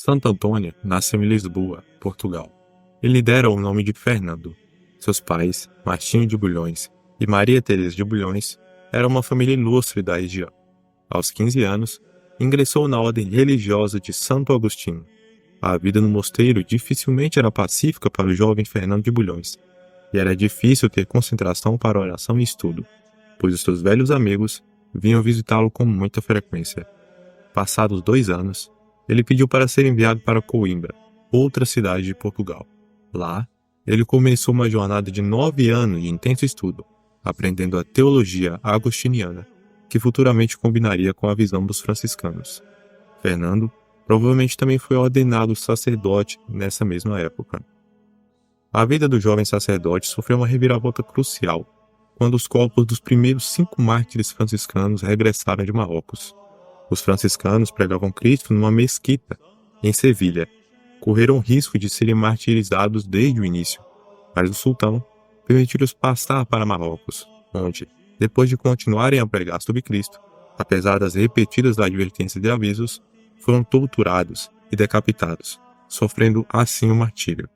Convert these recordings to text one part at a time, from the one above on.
Santo Antônio nasceu em Lisboa, Portugal. Ele dera o nome de Fernando. Seus pais, Martinho de Bulhões e Maria Teresa de Bulhões, eram uma família ilustre da região. Aos 15 anos, ingressou na ordem religiosa de Santo Agostinho. A vida no mosteiro dificilmente era pacífica para o jovem Fernando de Bulhões, e era difícil ter concentração para oração e estudo, pois os seus velhos amigos vinham visitá-lo com muita frequência. Passados 2 anos, ele pediu para ser enviado para Coimbra, outra cidade de Portugal. Lá, ele começou uma jornada de 9 anos de intenso estudo, aprendendo a teologia agostiniana, que futuramente combinaria com a visão dos franciscanos. Fernando provavelmente também foi ordenado sacerdote nessa mesma época. A vida do jovem sacerdote sofreu uma reviravolta crucial quando os corpos dos primeiros 5 mártires franciscanos regressaram de Marrocos. Os franciscanos pregavam Cristo numa mesquita, em Sevilha. Correram risco de serem martirizados desde o início, mas o sultão permitiu-lhes passar para Marrocos, onde, depois de continuarem a pregar sobre Cristo, apesar das repetidas advertências e avisos, foram torturados e decapitados, sofrendo assim o martírio.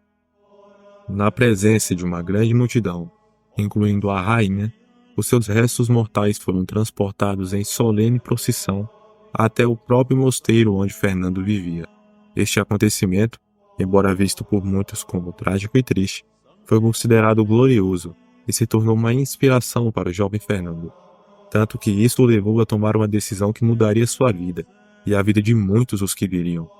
Na presença de uma grande multidão, incluindo a rainha, os seus restos mortais foram transportados em solene procissão até o próprio mosteiro onde Fernando vivia. Este acontecimento, embora visto por muitos como trágico e triste, foi considerado glorioso e se tornou uma inspiração para o jovem Fernando, tanto que isso o levou a tomar uma decisão que mudaria sua vida e a vida de muitos os que viriam.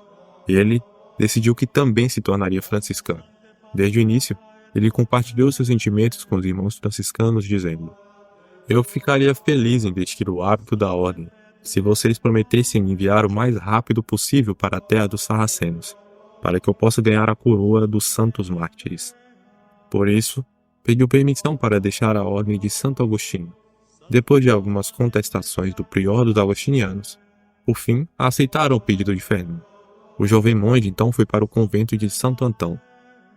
Ele decidiu que também se tornaria franciscano. Desde o início, ele compartilhou seus sentimentos com os irmãos franciscanos, dizendo: "Eu ficaria feliz em vestir o hábito da ordem, se vocês prometessem me enviar o mais rápido possível para a terra dos sarracenos, para que eu possa ganhar a coroa dos santos mártires." Por isso, pediu permissão para deixar a ordem de Santo Agostinho. Depois de algumas contestações do prior dos agostinianos, por fim, aceitaram o pedido de Fernando. O jovem monge então foi para o convento de Santo Antão,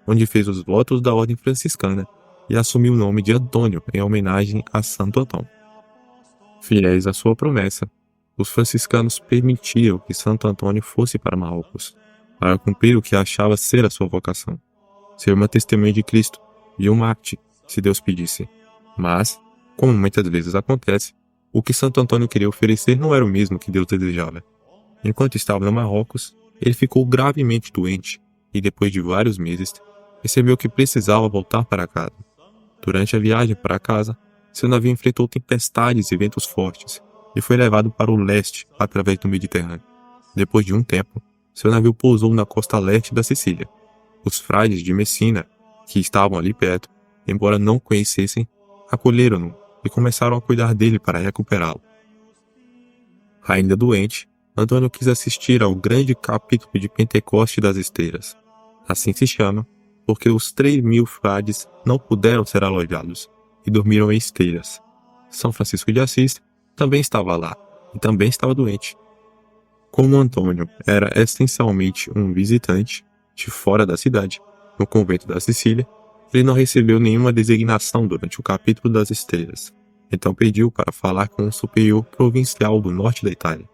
onde fez os votos da ordem franciscana e assumiu o nome de Antônio em homenagem a Santo Antão. Fiéis à sua promessa, os franciscanos permitiram que Santo Antônio fosse para Marrocos, para cumprir o que achava ser a sua vocação, ser uma testemunha de Cristo e um mártir, se Deus pedisse. Mas, como muitas vezes acontece, o que Santo Antônio queria oferecer não era o mesmo que Deus desejava. Enquanto estava no Marrocos, ele ficou gravemente doente e, depois de vários meses, percebeu que precisava voltar para casa. Durante a viagem para casa, seu navio enfrentou tempestades e ventos fortes e foi levado para o leste através do Mediterrâneo. Depois de um tempo, seu navio pousou na costa leste da Sicília. Os frades de Messina, que estavam ali perto, embora não o conhecessem, acolheram-no e começaram a cuidar dele para recuperá-lo. Ainda doente, Antônio quis assistir ao grande capítulo de Pentecoste das Esteiras. Assim se chama, porque os 3.000 frades não puderam ser alojados e dormiram em esteiras. São Francisco de Assis também estava lá e também estava doente. Como Antônio era essencialmente um visitante de fora da cidade, no convento da Sicília, ele não recebeu nenhuma designação durante o capítulo das esteiras. Então pediu para falar com um superior provincial do norte da Itália.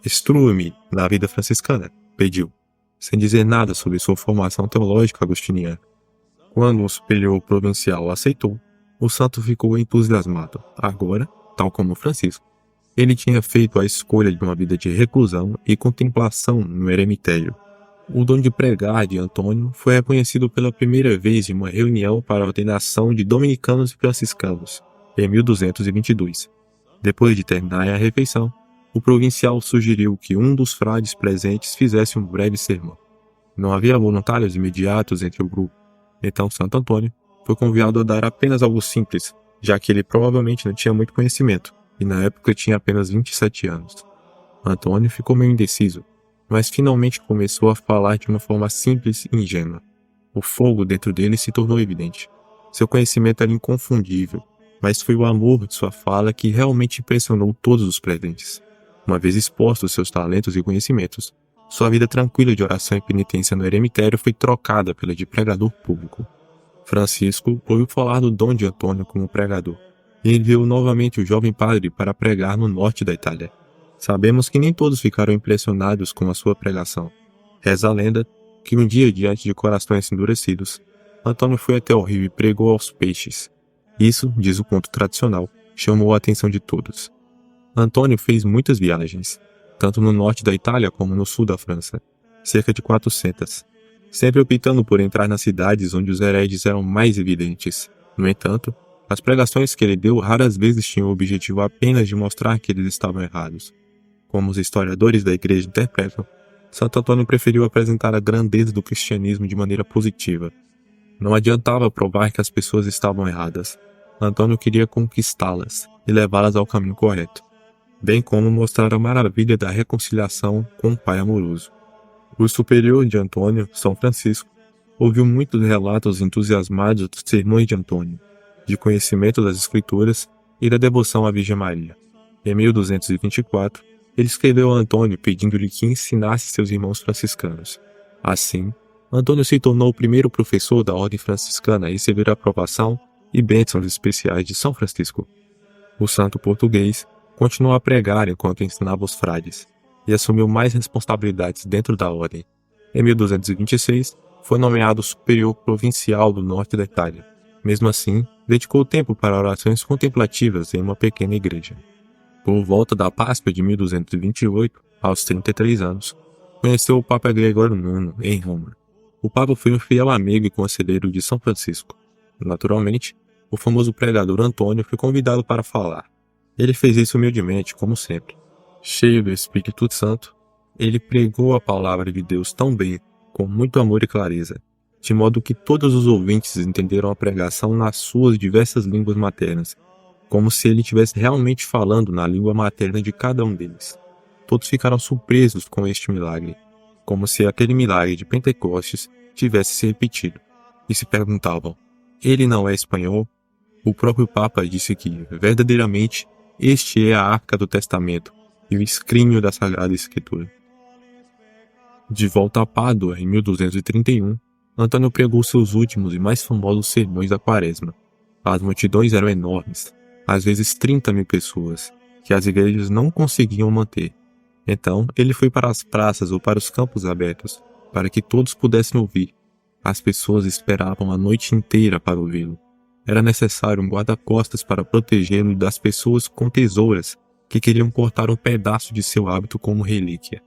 "Instrua-me na vida franciscana", pediu, sem dizer nada sobre sua formação teológica agostiniana. Quando o superior provincial aceitou, o santo ficou entusiasmado. Agora, tal como Francisco, ele tinha feito a escolha de uma vida de reclusão e contemplação no eremitério. O dom de pregar de Antônio foi reconhecido pela primeira vez em uma reunião para a ordenação de dominicanos e franciscanos, em 1222. Depois de terminar a refeição, o provincial sugeriu que um dos frades presentes fizesse um breve sermão. Não havia voluntários imediatos entre o grupo, então Santo Antônio foi convidado a dar apenas algo simples, já que ele provavelmente não tinha muito conhecimento, e na época tinha apenas 27 anos. Antônio ficou meio indeciso, mas finalmente começou a falar de uma forma simples e ingênua. O fogo dentro dele se tornou evidente. Seu conhecimento era inconfundível, mas foi o amor de sua fala que realmente impressionou todos os presentes. Uma vez expostos seus talentos e conhecimentos, sua vida tranquila de oração e penitência no eremitério foi trocada pela de pregador público. Francisco ouviu falar do dom de Antônio como pregador, e enviou novamente o jovem padre para pregar no norte da Itália. Sabemos que nem todos ficaram impressionados com a sua pregação, Reza a lenda que um dia, diante de corações endurecidos, Antônio foi até o rio e pregou aos peixes. Isso, diz o conto tradicional, chamou a atenção de todos. Antônio fez muitas viagens, tanto no norte da Itália como no sul da França, cerca de 400, sempre optando por entrar nas cidades onde os hereges eram mais evidentes. No entanto, as pregações que ele deu raras vezes tinham o objetivo apenas de mostrar que eles estavam errados. Como os historiadores da igreja interpretam, Santo Antônio preferiu apresentar a grandeza do cristianismo de maneira positiva. Não adiantava provar que as pessoas estavam erradas. Antônio queria conquistá-las e levá-las ao caminho correto, bem como mostrar a maravilha da reconciliação com o Pai amoroso. O superior de Antônio, São Francisco, ouviu muitos relatos entusiasmados dos sermões de Antônio, de conhecimento das Escrituras e da devoção à Virgem Maria. Em 1224, ele escreveu a Antônio pedindo-lhe que ensinasse seus irmãos franciscanos. Assim, Antônio se tornou o primeiro professor da ordem franciscana a receber a aprovação e bênçãos especiais de São Francisco. O santo português continuou a pregar enquanto ensinava os frades, e assumiu mais responsabilidades dentro da ordem. Em 1226, foi nomeado superior provincial do norte da Itália. Mesmo assim, dedicou tempo para orações contemplativas em uma pequena igreja. Por volta da Páscoa de 1228, aos 33 anos, conheceu o Papa Gregório IX em Roma. O Papa foi um fiel amigo e conselheiro de São Francisco. Naturalmente, o famoso pregador Antônio foi convidado para falar. Ele fez isso humildemente, como sempre. Cheio do Espírito Santo, ele pregou a palavra de Deus tão bem, com muito amor e clareza, de modo que todos os ouvintes entenderam a pregação nas suas diversas línguas maternas, como se ele estivesse realmente falando na língua materna de cada um deles. Todos ficaram surpresos com este milagre, como se aquele milagre de Pentecostes tivesse se repetido, e se perguntavam: ele não é espanhol? O próprio Papa disse que, verdadeiramente, este é a Arca do Testamento e o escrínio da Sagrada Escritura. De volta a Pádua, em 1231, Antônio pregou seus últimos e mais famosos sermões da Quaresma. As multidões eram enormes, às vezes 30.000 pessoas, que as igrejas não conseguiam manter. Então, ele foi para as praças ou para os campos abertos, para que todos pudessem ouvir. As pessoas esperavam a noite inteira para ouvi-lo. Era necessário um guarda-costas para protegê-lo das pessoas com tesouras que queriam cortar um pedaço de seu hábito como relíquia.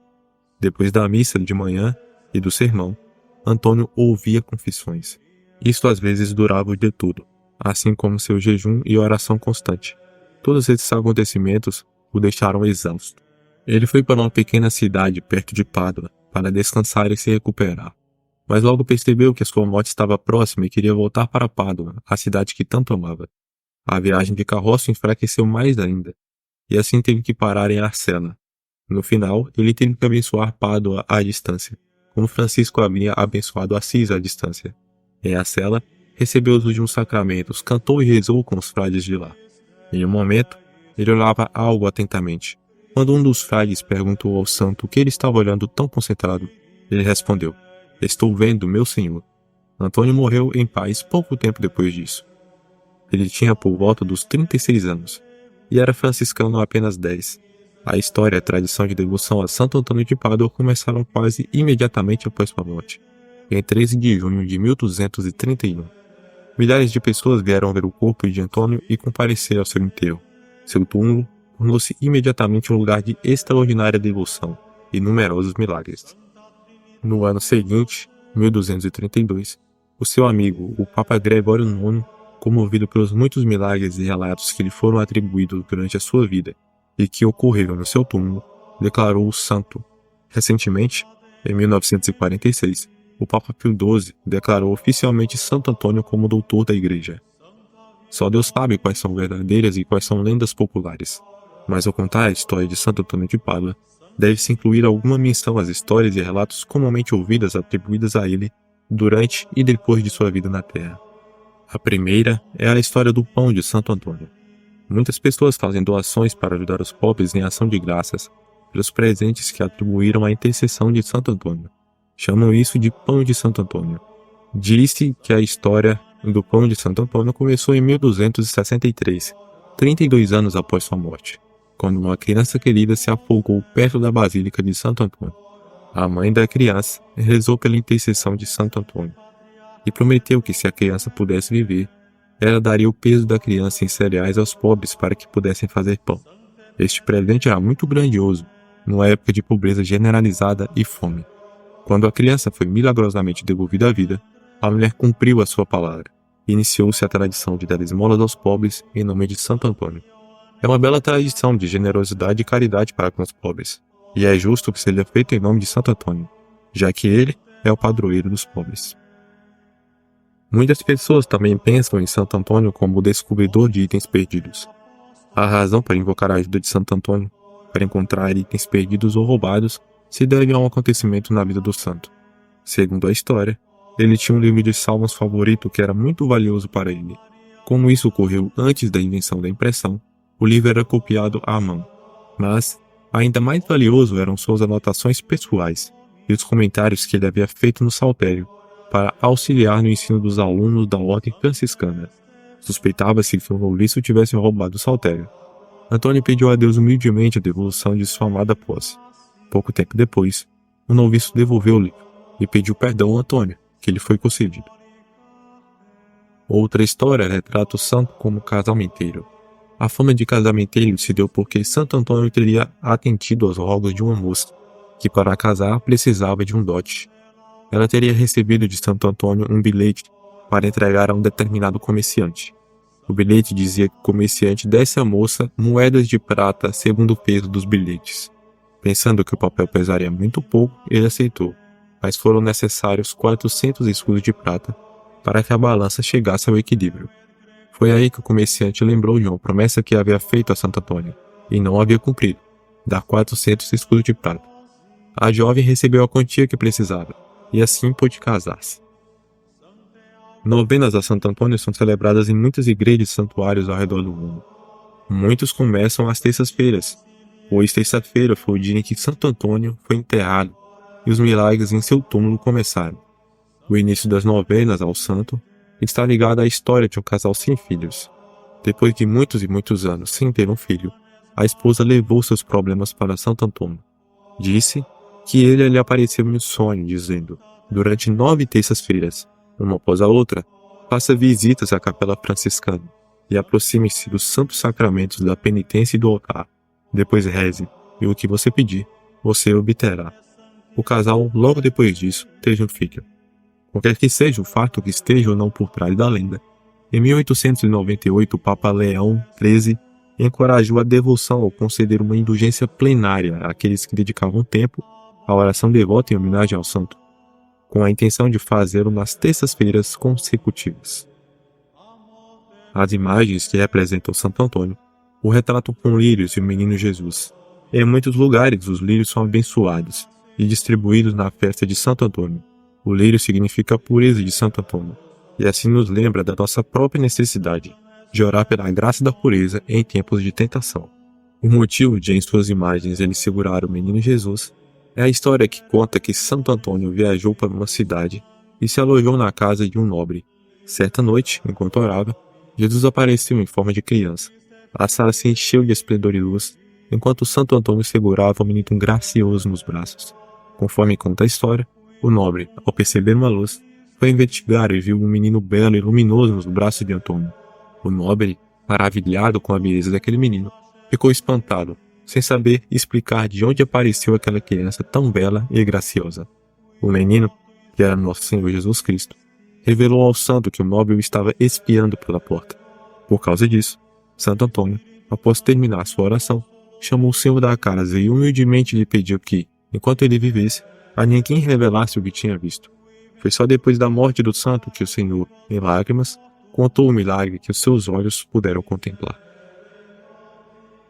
Depois da missa de manhã e do sermão, Antônio ouvia confissões. Isto às vezes durava o dia todo, assim como seu jejum e oração constante. Todos esses acontecimentos o deixaram exausto. Ele foi para uma pequena cidade perto de Pádua para descansar e se recuperar. Mas logo percebeu que a sua morte estava próxima e queria voltar para Pádua, a cidade que tanto amava. A viagem de carroça enfraqueceu mais ainda, e assim teve que parar em Arcela. No final, ele teve que abençoar Pádua à distância, como Francisco havia abençoado Assis à distância. Em Arcela, recebeu os últimos sacramentos, cantou e rezou com os frades de lá. Em um momento, ele olhava algo atentamente. Quando um dos frades perguntou ao santo o que ele estava olhando tão concentrado, ele respondeu: "Estou vendo meu Senhor." Antônio morreu em paz pouco tempo depois disso. Ele tinha por volta dos 36 anos, e era franciscano há apenas 10. A história e a tradição de devoção a Santo Antônio de Pádua começaram quase imediatamente após sua morte, em 13 de junho de 1231. Milhares de pessoas vieram ver o corpo de Antônio e comparecer ao seu enterro. Seu túmulo tornou-se imediatamente um lugar de extraordinária devoção e numerosos milagres. No ano seguinte, 1232, o seu amigo, o Papa Gregório IX, comovido pelos muitos milagres e relatos que lhe foram atribuídos durante a sua vida e que ocorreram no seu túmulo, declarou-o santo. Recentemente, em 1946, o Papa Pio XII declarou oficialmente Santo Antônio como doutor da Igreja. Só Deus sabe quais são verdadeiras e quais são lendas populares, mas ao contar a história de Santo Antônio de Pádua, deve-se incluir alguma menção às histórias e relatos comumente ouvidas atribuídas a ele durante e depois de sua vida na Terra. A primeira é a história do pão de Santo Antônio. Muitas pessoas fazem doações para ajudar os pobres em ação de graças pelos presentes que atribuíram à intercessão de Santo Antônio. Chamam isso de pão de Santo Antônio. Diz-se que a história do pão de Santo Antônio começou em 1263, 32 anos após sua morte, quando uma criança querida se afogou perto da Basílica de Santo Antônio. A mãe da criança rezou pela intercessão de Santo Antônio e prometeu que, se a criança pudesse viver, ela daria o peso da criança em cereais aos pobres para que pudessem fazer pão. Este presente era muito grandioso, numa época de pobreza generalizada e fome. Quando a criança foi milagrosamente devolvida à vida, a mulher cumpriu a sua palavra. Iniciou-se a tradição de dar esmolas aos pobres em nome de Santo Antônio. É uma bela tradição de generosidade e caridade para com os pobres, e é justo que seja feito em nome de Santo Antônio, já que ele é o padroeiro dos pobres. Muitas pessoas também pensam em Santo Antônio como o descobridor de itens perdidos. A razão para invocar a ajuda de Santo Antônio para encontrar itens perdidos ou roubados se deve a um acontecimento na vida do santo. Segundo a história, ele tinha um livro de salmos favorito que era muito valioso para ele. Como isso ocorreu antes da invenção da impressão, o livro era copiado à mão. Mas, ainda mais valioso eram suas anotações pessoais e os comentários que ele havia feito no saltério para auxiliar no ensino dos alunos da ordem franciscana. Suspeitava-se que o noviço tivesse roubado o saltério. Antônio pediu a Deus humildemente a devolução de sua amada posse. Pouco tempo depois, o noviço devolveu o livro e pediu perdão a Antônio, que lhe foi concedido. Outra história retrata o santo como casamenteiro. A fama de casamenteiro se deu porque Santo Antônio teria atendido aos rogos de uma moça, que para casar precisava de um dote. Ela teria recebido de Santo Antônio um bilhete para entregar a um determinado comerciante. O bilhete dizia que o comerciante desse à moça moedas de prata segundo o peso dos bilhetes. Pensando que o papel pesaria muito pouco, ele aceitou, mas foram necessários 400 escudos de prata para que a balança chegasse ao equilíbrio. Foi aí que o comerciante lembrou de uma promessa que havia feito a Santo Antônio, e não havia cumprido, dar 400 escudos de prata. A jovem recebeu a quantia que precisava, e assim pôde casar-se. Novenas a Santo Antônio são celebradas em muitas igrejas e santuários ao redor do mundo. Muitos começam às terças-feiras, pois terça-feira foi o dia em que Santo Antônio foi enterrado e os milagres em seu túmulo começaram. O início das novenas ao santo está ligado à história de um casal sem filhos. Depois de muitos e muitos anos sem ter um filho, a esposa levou seus problemas para Santo Antônio. Disse que ele lhe apareceu em um sonho, dizendo: durante 9 terças-feiras, uma após a outra, faça visitas à capela franciscana e aproxime-se dos santos sacramentos da penitência e do altar. Depois reze, e o que você pedir, você obterá. O casal, logo depois disso, teve um filho. Qualquer que seja o fato que esteja ou não por trás da lenda, em 1898 o Papa Leão XIII encorajou a devoção ao conceder uma indulgência plenária àqueles que dedicavam tempo à oração devota em homenagem ao santo, com a intenção de fazê-lo nas terças-feiras consecutivas. As imagens que representam Santo Antônio o retratam com lírios e o menino Jesus. Em muitos lugares os lírios são abençoados e distribuídos na festa de Santo Antônio. O lírio significa a pureza de Santo Antônio, e assim nos lembra da nossa própria necessidade de orar pela graça da pureza em tempos de tentação. O motivo de, em suas imagens, ele segurar o menino Jesus é a história que conta que Santo Antônio viajou para uma cidade e se alojou na casa de um nobre. Certa noite, enquanto orava, Jesus apareceu em forma de criança. A sala se encheu de esplendor e luz, enquanto Santo Antônio segurava o menino gracioso nos braços. Conforme conta a história, o nobre, ao perceber uma luz, foi investigar e viu um menino belo e luminoso nos braços de Antônio. O nobre, maravilhado com a beleza daquele menino, ficou espantado, sem saber explicar de onde apareceu aquela criança tão bela e graciosa. O menino, que era nosso Senhor Jesus Cristo, revelou ao santo que o nobre o estava espiando pela porta. Por causa disso, Santo Antônio, após terminar sua oração, chamou o senhor da casa e humildemente lhe pediu que, enquanto ele vivesse, a ninguém revelasse o que tinha visto. Foi só depois da morte do santo que o Senhor, em lágrimas, contou o milagre que os seus olhos puderam contemplar.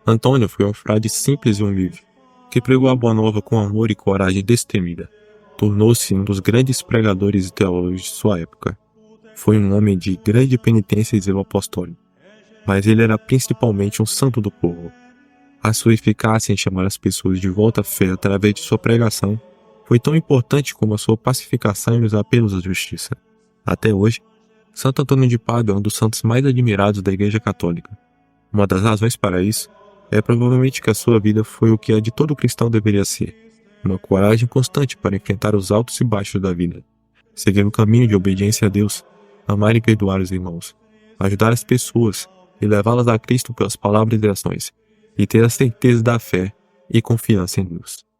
Antônio foi um frade simples e humilde, que pregou a boa nova com amor e coragem destemida. Tornou-se um dos grandes pregadores e teólogos de sua época. Foi um homem de grande penitência e zelo apostólico, mas ele era principalmente um santo do povo. A sua eficácia em chamar as pessoas de volta à fé através de sua pregação foi tão importante como a sua pacificação e os apelos à justiça. Até hoje, Santo Antônio de Pádua é um dos santos mais admirados da Igreja Católica. Uma das razões para isso é provavelmente que a sua vida foi o que a de todo cristão deveria ser: uma coragem constante para enfrentar os altos e baixos da vida, seguir o caminho de obediência a Deus, amar e perdoar os irmãos, ajudar as pessoas e levá-las a Cristo pelas palavras e ações, e ter a certeza da fé e confiança em Deus.